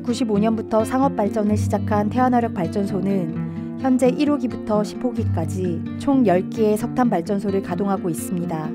1995년부터 상업 발전을 시작한 태안화력 발전소는 현재 1호기부터 10호기까지 총 10기의 석탄 발전소를 가동하고 있습니다.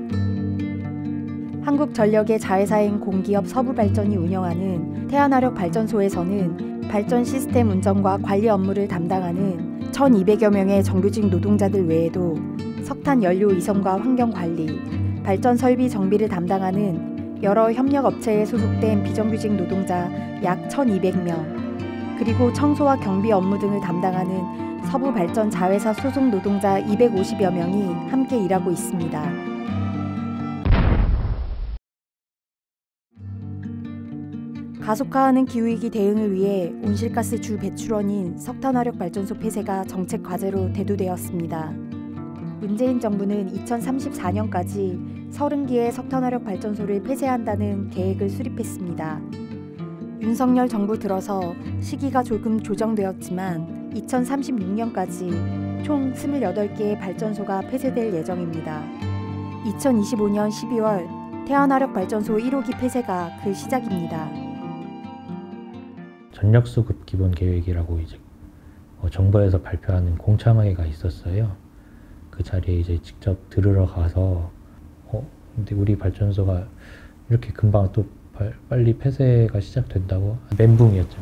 한국전력의 자회사인 공기업 서부발전이 운영하는 태안화력 발전소에서는 발전 시스템 운전과 관리 업무를 담당하는 1,200여 명의 정규직 노동자들 외에도 석탄 연료 이송과 환경 관리, 발전 설비 정비를 담당하는 여러 협력업체에 소속된 비정규직 노동자 약 1,200명, 그리고 청소와 경비 업무 등을 담당하는 서부발전 자회사 소속 노동자 250여 명이 함께 일하고 있습니다. 가속화하는 기후위기 대응을 위해 온실가스 주 배출원인 석탄화력 발전소 폐쇄가 정책 과제로 대두되었습니다. 문재인 정부는 2034년까지 30기의 석탄화력 발전소를 폐쇄한다는 계획을 수립했습니다. 윤석열 정부 들어서 시기가 조금 조정되었지만 2036년까지 총 28개의 발전소가 폐쇄될 예정입니다. 2025년 12월 태안화력 발전소 1호기 폐쇄가 그 시작입니다. 전력수급 기본 계획이라고 이제 정부에서 발표하는 공청회가 있었어요. 그 자리에 이제 직접 들으러 가서 근데 우리 발전소가 이렇게 금방 또 빨리 폐쇄가 시작된다고? 멘붕이었죠.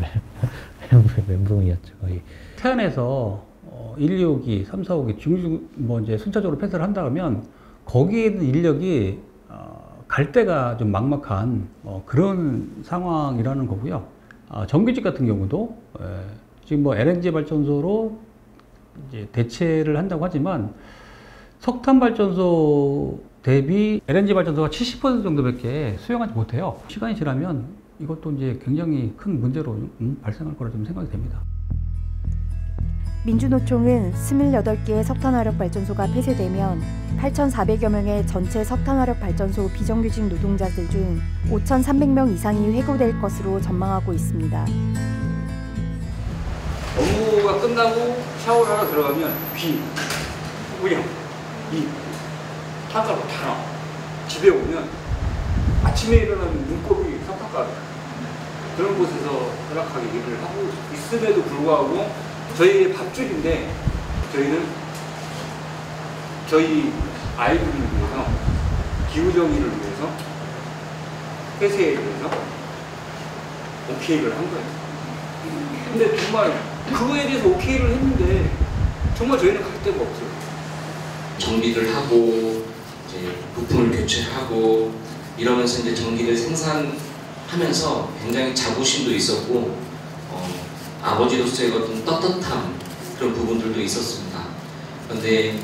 멘붕이었죠 거의. 태안에서 1, 2호기, 3, 4호기 뭐 이제 순차적으로 폐쇄를 한다 그러면 거기에 있는 인력이 갈 데가 좀 막막한 그런 상황이라는 거고요. 정규직 같은 경우도 지금 뭐 LNG 발전소로 이제 대체를 한다고 하지만 석탄 발전소 대비 LNG 발전소가 70% 정도밖에 수용하지 못해요. 시간이 지나면 이것도 이제 굉장히 큰 문제로 발생할 거라 좀 생각이 됩니다. 민주노총은 28개의 석탄화력 발전소가 폐쇄되면 8,400여 명의 전체 석탄화력 발전소 비정규직 노동자들 중 5,300명 이상이 해고될 것으로 전망하고 있습니다. 업무가 끝나고 샤워를 하러 들어가면 비, 우영, 탄가루 다 나와. 집에 오면 아침에 일어나면 눈곱이 깜깜하다. 그런 곳에서 열악하게 일을 하고 있음에도 불구하고 저희의 밥줄인데 저희는 저희 아이들을 위해서, 기후정의를 위해서, 폐쇄에 대해서 오케이를 한 거예요. 근데 정말 그거에 대해서 오케이를 했는데 정말 저희는 갈 데가 없어요. 정비를 하고 이제 부품을 교체하고 이러면서 이제 전기를 생산하면서 굉장히 자부심도 있었고 아버지로서의 어떤 떳떳함 그런 부분들도 있었습니다. 그런데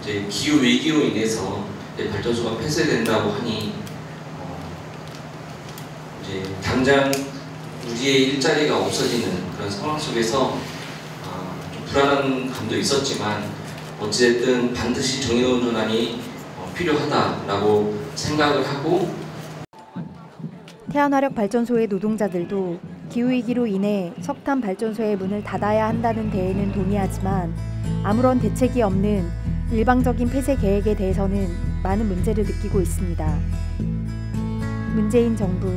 이제 기후 위기로 인해서 이제 발전소가 폐쇄된다고 하니 이제 당장 우리의 일자리가 없어지는 그런 상황 속에서 좀 불안한 감도 있었지만 어찌됐든 반드시 정의로운 전환이 필요하다라고 생각을 하고 태안화력 발전소의 노동자들도 기후위기로 인해 석탄 발전소의 문을 닫아야 한다는 데에는 동의하지만 아무런 대책이 없는 일방적인 폐쇄 계획에 대해서는 많은 문제를 느끼고 있습니다. 문재인 정부,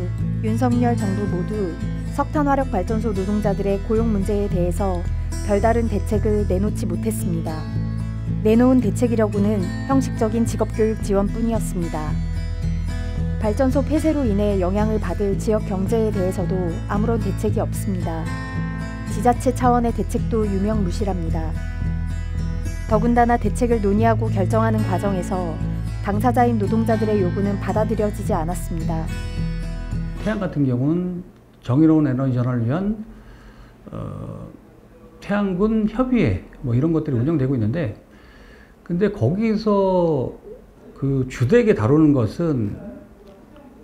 윤석열 정부 모두 석탄화력 발전소 노동자들의 고용 문제에 대해서 별다른 대책을 내놓지 못했습니다. 내놓은 대책이라고는 형식적인 직업교육 지원뿐이었습니다. 발전소 폐쇄로 인해 영향을 받을 지역 경제에 대해서도 아무런 대책이 없습니다. 지자체 차원의 대책도 유명무실합니다. 더군다나 대책을 논의하고 결정하는 과정에서 당사자인 노동자들의 요구는 받아들여지지 않았습니다. 태안 같은 경우는 정의로운 에너지 전환을 위한 태안군 협의회 뭐 이런 것들이 운영되고 있는데, 근데 거기서 그 주되게 다루는 것은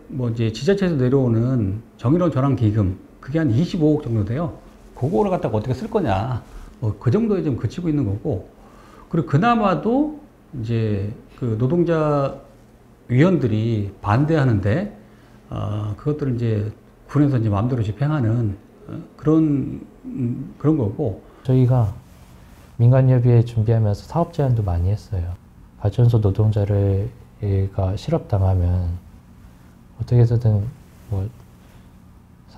뭐 이제 지자체에서 내려오는 정의로운 전환 기금, 그게 한 25억 정도 돼요. 그거를 갖다가 어떻게 쓸 거냐, 뭐 그 정도에 좀 그치고 있는 거고, 그리고 그나마도 이제 그 노동자 위원들이 반대하는데 그것들을 이제 군에서 이제 마음대로 집행하는 그런 거고. 저희가 민간협의회 준비하면서 사업 제안도 많이 했어요. 발전소 노동자가 실업당하면 어떻게 해서든 뭐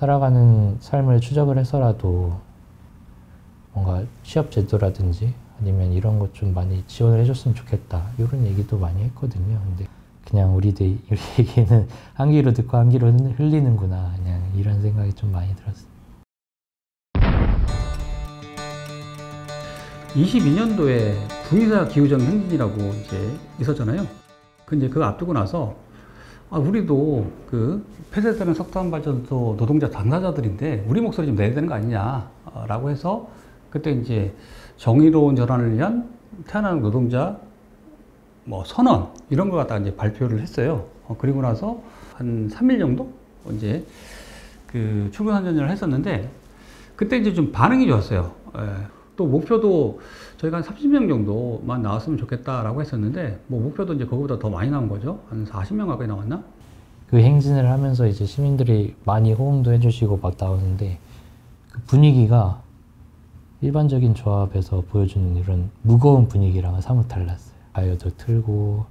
살아가는 삶을 추적을 해서라도 뭔가 취업 제도라든지 아니면 이런 것 좀 많이 지원을 해줬으면 좋겠다 이런 얘기도 많이 했거든요. 근데 그냥 우리 얘기는 한 귀로 듣고 한 귀로 흘리는구나 그냥 이런 생각이 좀 많이 들었어요. 22년도에 구의사 기후정 행진이라고 이제 있었잖아요. 근데 그거 앞두고 나서 우리도 그 폐쇄되는 석탄발전소 노동자 당사자들인데 우리 목소리 좀 내야 되는 거 아니냐라고 해서 그때 이제 정의로운 전환을 위한 태어나는 노동자 뭐 선언 이런 거 갖다가 이제 발표를 했어요. 그리고 나서 한 3일 정도 이제 그 출근선전을 했었는데 그때 이제 좀 반응이 좋았어요. 또 목표도 저희가 한 30명 정도만 나왔으면 좋겠다라고 했었는데 뭐 목표도 이제 그거보다 더 많이 나온 거죠. 한 40명 가까이 나왔나? 그 행진을 하면서 이제 시민들이 많이 호응도 해주시고 막 나오는데 그 분위기가 일반적인 조합에서 보여주는 이런 무거운 분위기랑은 사뭇 달랐어요. 가요도 틀고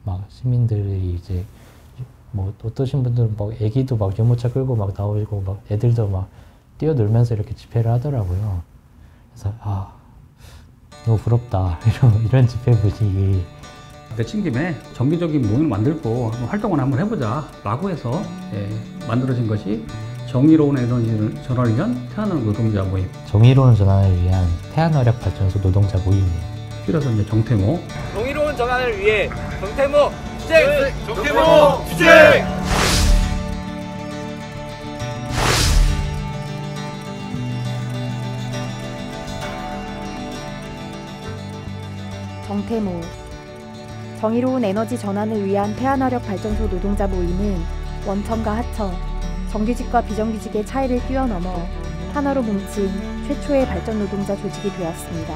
막 시민들이 이제 뭐 어떠신 분들은 막 애기도 막 유모차 끌고 막 나오고 막 애들도 막 뛰어놀면서 이렇게 집회를 하더라고요. 그래서 너무 부럽다 이런 집회 분위기. 내친 김에 정기적인 모임을 만들고 한번 활동을 한번 해보자 라고 해서 만들어진 것이 정의로운 에너지 전환을 위한 태어나는 노동자 모임. 정의로운 전환을 위한 태안화력 발전소 노동자 모임이에요. 줄여서 이제 정태모. 정의로운 전환을 위해 정태모 투쟁! 정태모 투쟁! 정태모. 정의로운 에너지 전환을 위한 태안화력 발전소 노동자 모임은 원청과 하청, 정규직과 비정규직의 차이를 뛰어넘어 하나로 뭉친 최초의 발전 노동자 조직이 되었습니다.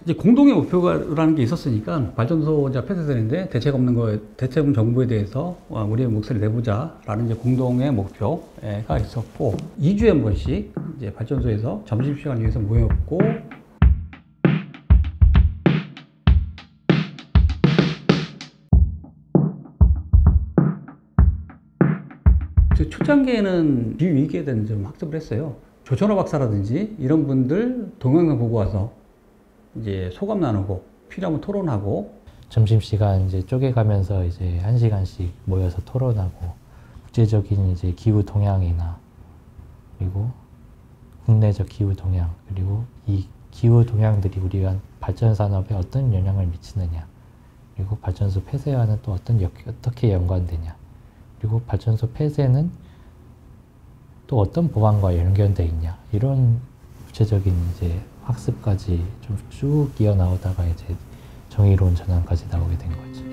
이제 공동의 목표라는 게 있었으니까 발전소 이제 폐쇄되는데 대책 없는 거에 대책 없는 정부에 대해서 우리의 목소리를 내보자라는 이제 공동의 목표가 있었고 2주에 한 번씩 이제 발전소에서 점심시간을 위해서 모였고. 초창기에는 비위기에 대한 좀 학습을 했어요. 조천호 박사라든지 이런 분들 동영상 보고 와서 이제 소감 나누고 필요하면 토론하고. 점심시간 이제 쪼개가면서 이제 1시간씩 모여서 토론하고 국제적인 이제 기후 동향이나 그리고 국내적 기후 동향 그리고 이 기후 동향들이 우리 발전 산업에 어떤 영향을 미치느냐 그리고 발전소 폐쇄와는 또 어떻게 연관되냐 그리고 발전소 폐쇄는 또 어떤 보안과 연결되어 있냐 이런 구체적인 이제 학습까지 좀 쭉 이어나오다가 이제 정의로운 전환까지 나오게 된 거죠.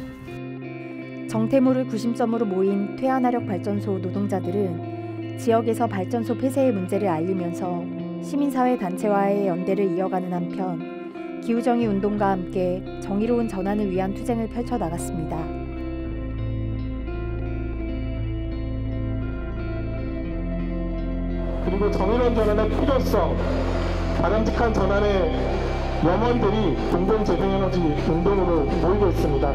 정태모를 구심점으로 모인 태안화력 발전소 노동자들은 지역에서 발전소 폐쇄의 문제를 알리면서 시민사회 단체와의 연대를 이어가는 한편 기후정의 운동과 함께 정의로운 전환을 위한 투쟁을 펼쳐나갔습니다. 그리고 정의로운 전환의 필요성, 바람직한 전환의 염원들이 공동재생에너지 운동으로 모이고 있습니다.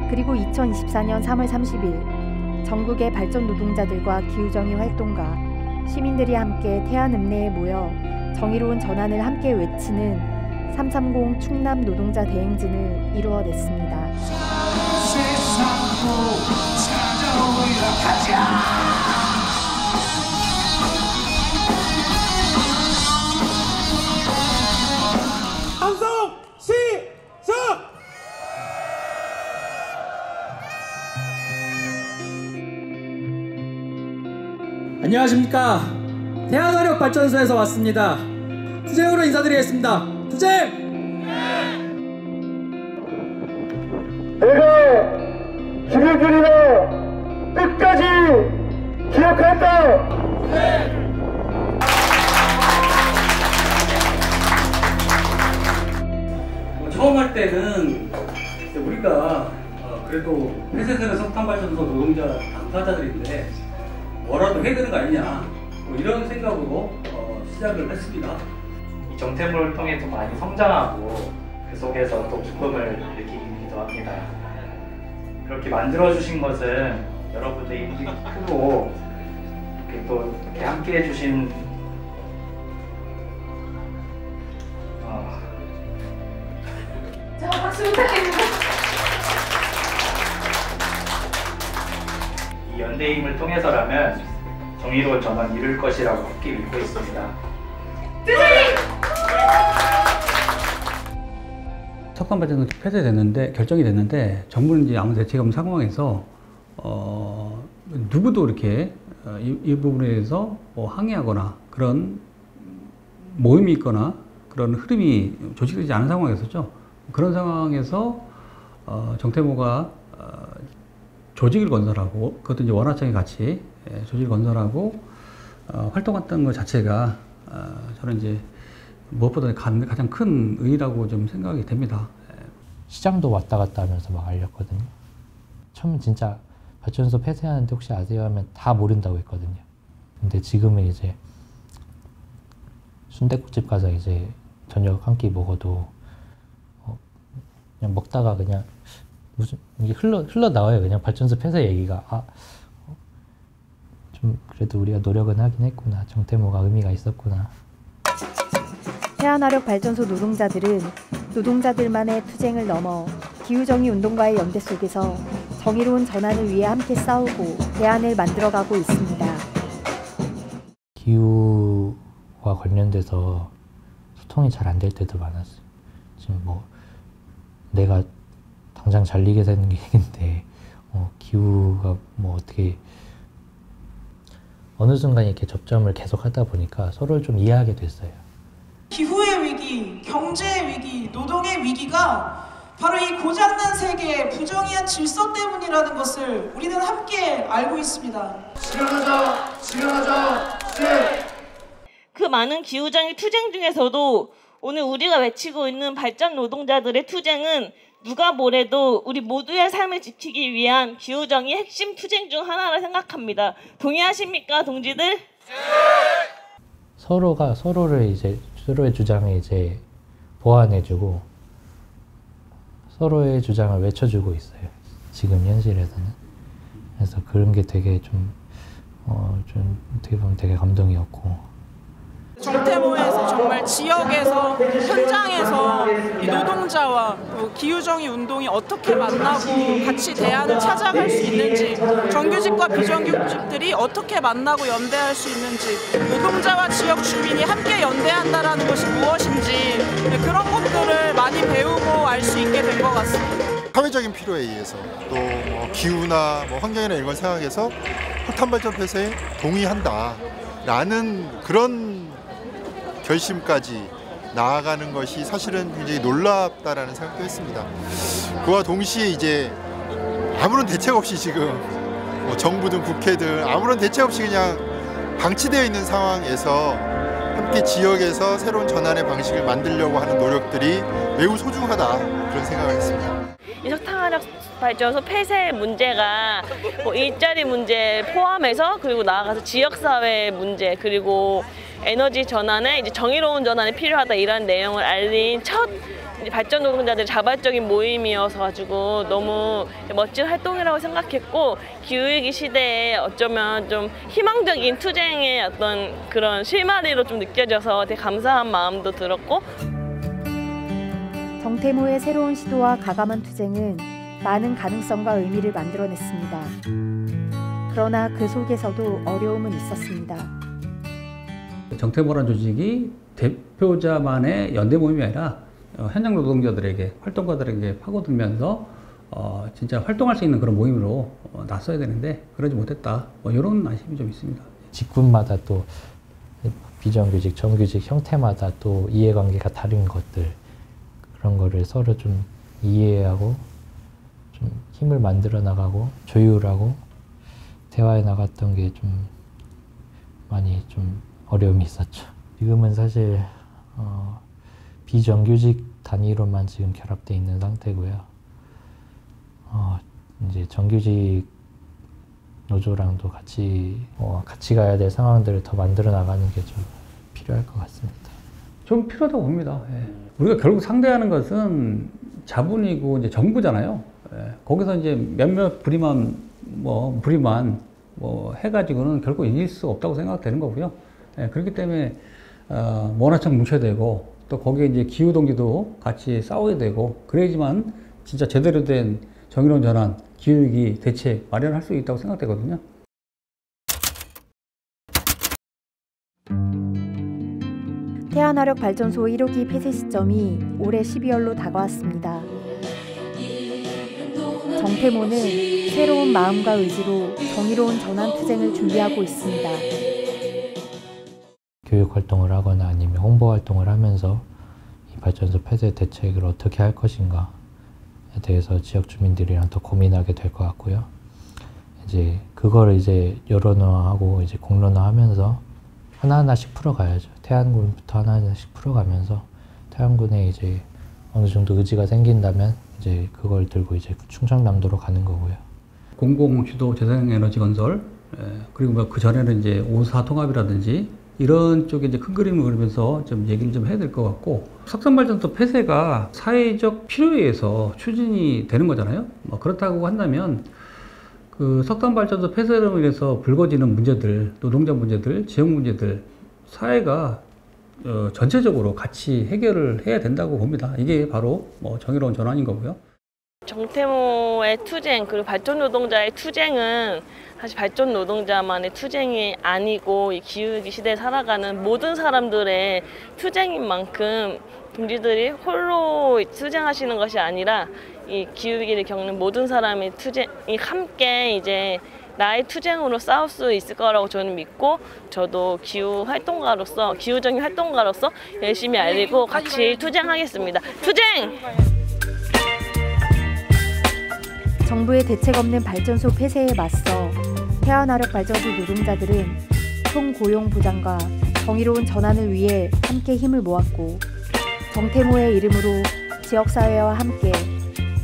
그리고 2024년 3월 30일 전국의 발전 노동자들과 기후정의 활동가, 시민들이 함께 태안읍내에 모여 정의로운 전환을 함께 외치는 330 충남 노동자 대행진을 이루어냈습니다. 안녕하십니까. 태안화력 발전소에서 왔습니다. 투쟁으로 인사드리겠습니다. 투쟁! 내가 김일균이를 끝까지 기억한다. 처음 할 때는 우리가 그래도 폐쇄되는 석탄발전소 노동자 당사자들인데 뭐라도 해야 되는 거 아니냐 뭐 이런 생각으로 시작을 했습니다. 이 정태모를 통해서 많이 성장하고 그 속에서 또 기쁨을 느끼기도 합니다. 그렇게 만들어주신 것은 여러분들 힘이 크고 이렇게 또 이렇게 함께 해주신 자, 박수 부탁드립니다. 이 연대임을 통해서라면 정의로운 전환 이룰 것이라고 굳게 믿고 있습니다. 석탄 발전소 폐쇄됐는데 결정이 됐는데 정부는 이제 아무 대책이 없는 상황에서 누구도 이렇게 이 부분에 대해서 뭐 항의하거나 그런 모임이 있거나 그런 흐름이 조직되지 않은 상황이었었죠. 그런 상황에서 정태모가 조직을 건설하고 그것도 이제 원화청이 같이 조직을 건설하고 활동했던 것 자체가 저는 이제 무엇보다 가장 큰 의의라고 좀 생각이 됩니다. 시장도 왔다 갔다 하면서 막 알렸거든요. 처음엔 진짜 발전소 폐쇄하는데 혹시 아세요? 하면 다 모른다고 했거든요. 근데 지금은 이제 순댓국집 가서 이제 저녁 한 끼 먹어도 그냥 먹다가 그냥 무슨 이게 흘러나와요. 그냥 발전소 폐쇄 얘기가 좀 그래도 우리가 노력은 하긴 했구나. 정태모가 의미가 있었구나. 태안화력 발전소 노동자들은 노동자들만의 투쟁을 넘어 기후정의 운동과의 연대 속에서 정의로운 전환을 위해 함께 싸우고 대안을 만들어가고 있습니다. 기후와 관련돼서 소통이 잘 안 될 때도 많았어요. 지금 뭐 내가 당장 잘리게 되는 게 있는데 기후가 뭐 어떻게 어느 순간 이렇게 접점을 계속 하다 보니까 서로를 좀 이해하게 됐어요. 기후의 위기, 경제의 위기, 노동의 위기가 바로 이 고장난 세계의 부정의한 질서 때문이라는 것을 우리는 함께 알고 있습니다. 실현하자, 실현하자, 네. 그 많은 기후정의 투쟁 중에서도 오늘 우리가 외치고 있는 발전 노동자들의 투쟁은 누가 뭐래도 우리 모두의 삶을 지키기 위한 기후정의 핵심 투쟁 중 하나라 생각합니다. 동의하십니까, 동지들? 서로가 서로를 이제 서로의 주장을 이제 보완해주고 서로의 주장을 외쳐주고 있어요. 지금 현실에서는. 그래서 그런 게 되게 좀 어떻게 보면 되게 감동이었고. 정태모에서 정말 지역에서 현장에서 이 노동자와 기후정의 운동이 어떻게 만나고 같이 대안을 찾아갈 수 있는지, 정규직과 비정규직들이 어떻게 만나고 연대할 수 있는지, 노동자와 지역 주민이 함께 연대한다라는 것이 무엇인지 그런 것들을 많이 배우고 알 수 있게 된 것 같습니다. 사회적인 필요에 의해서 또 뭐 기후나 뭐 환경이나 이런 걸 생각해서 석탄 발전 폐쇄에 동의한다라는 그런 결심까지 나아가는 것이 사실은 굉장히 놀랍다라는 생각도 했습니다. 그와 동시에 이제 아무런 대책 없이 지금 뭐 정부든 국회든 아무런 대책 없이 그냥 방치되어 있는 상황에서 함께 지역에서 새로운 전환의 방식을 만들려고 하는 노력들이 매우 소중하다 그런 생각을 했습니다. 이 석탄화력 발전소 폐쇄 문제가 뭐 일자리 문제 포함해서 그리고 나아가서 지역사회 문제 그리고 에너지 전환에 이제 정의로운 전환이 필요하다 이런 내용을 알린 첫 발전 노동자들의 자발적인 모임이어서 가지고 너무 멋진 활동이라고 생각했고 기후위기 시대에 어쩌면 좀 희망적인 투쟁의 어떤 그런 실마리로 좀 느껴져서 되게 감사한 마음도 들었고 정태모의 새로운 시도와 가감한 투쟁은 많은 가능성과 의미를 만들어냈습니다. 그러나 그 속에서도 어려움은 있었습니다. 정태모라는 조직이 대표자만의 연대 모임이 아니라 현장 노동자들에게 활동가들에게 파고들면서 진짜 활동할 수 있는 그런 모임으로 나서야 되는데 그러지 못했다. 뭐 이런 아쉬움이 좀 있습니다. 직군마다 또 비정규직, 정규직 형태마다 또 이해관계가 다른 것들 그런 거를 서로 좀 이해하고 좀 힘을 만들어 나가고 조율하고 대화해 나갔던 게 좀 많이 좀 어려움이 있었죠. 지금은 사실 비정규직 단위로만 지금 결합되어 있는 상태고요. 이제 정규직 노조랑도 같이 가야 될 상황들을 더 만들어 나가는 게 좀 필요할 것 같습니다. 좀 필요하다고 봅니다. 예. 우리가 결국 상대하는 것은 자본이고 이제 정부잖아요. 예. 거기서 이제 몇몇 불임한 뭐 불이만 뭐 해가지고는 결코 이길 수 없다고 생각되는 거고요. 예, 그렇기 때문에 원활청 뭉쳐야 되고 또 거기에 이제 기후동지도 같이 싸워야 되고 그래야지만 진짜 제대로 된 정의로운 전환, 기후위기 대책 마련할 수 있다고 생각되거든요. 태안화력발전소 1호기 폐쇄 시점이 올해 12월로 다가왔습니다. 정태모는 새로운 마음과 의지로 정의로운 전환 투쟁을 준비하고 있습니다. 교육 활동을 하거나 아니면 홍보 활동을 하면서 이 발전소 폐쇄 대책을 어떻게 할 것인가에 대해서 지역 주민들이랑 더 고민하게 될 것 같고요. 이제 그거를 이제 여론화하고 이제 공론화하면서 하나하나씩 풀어가야죠. 태안군부터 하나하나씩 풀어가면서 태안군에 이제 어느 정도 의지가 생긴다면 이제 그걸 들고 이제 충청남도로 가는 거고요. 공공주도 재생에너지 건설, 그리고 뭐 그 전에는 이제 5사 통합이라든지 이런 쪽에 이제 큰 그림을 그리면서 좀 얘기를 좀 해야 될 것 같고, 석탄발전소 폐쇄가 사회적 필요에 의해서 추진이 되는 거잖아요. 뭐 그렇다고 한다면 그 석탄발전소 폐쇄로 인해서 불거지는 문제들, 노동자 문제들, 지역 문제들, 사회가 전체적으로 같이 해결을 해야 된다고 봅니다. 이게 바로 뭐 정의로운 전환인 거고요. 정태모의 투쟁, 그리고 발전 노동자의 투쟁은 사실 발전 노동자만의 투쟁이 아니고 이 기후위기 시대에 살아가는 모든 사람들의 투쟁인 만큼 동지들이 홀로 투쟁하시는 것이 아니라 이 기후위기를 겪는 모든 사람의 투쟁이 함께 이제 나의 투쟁으로 싸울 수 있을 거라고 저는 믿고, 저도 기후활동가로서, 기후정의 활동가로서 열심히 알리고 같이 투쟁하겠습니다. 투쟁! 정부의 대책 없는 발전소 폐쇄에 맞서 태안화력발전소 노동자들은 총고용 보장과 정의로운 전환을 위해 함께 힘을 모았고, 정태모의 이름으로 지역사회와 함께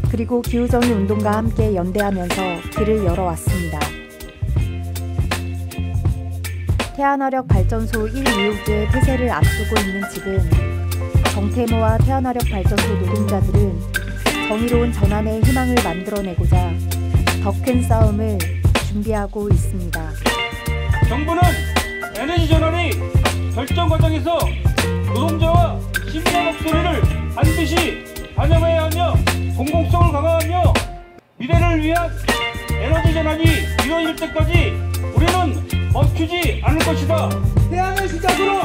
그리고 기후정의 운동과 함께 연대하면서 길을 열어왔습니다. 태안화력발전소 1, 2호기의 폐쇄를 앞두고 있는 지금 정태모와 태안화력발전소 노동자들은 정의로운 전환의 희망을 만들어내고자 더 큰 싸움을 준비하고 있습니다. 정부는 에너지 전환이 결정 과정에서 노동자와 시민의 목소리를 반드시 반영해야 하며 공공성을 강화하며 미래를 위한 에너지 전환이 이루어질 때까지 우리는 멈추지 않을 것이다. 태안을 시작으로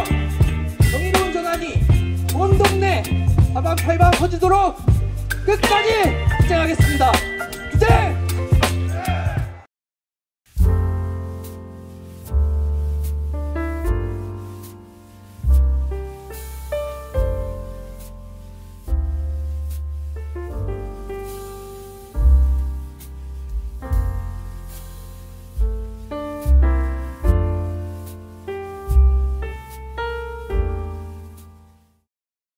정의로운 전환이 온 동네 사방팔방 퍼지도록 끝까지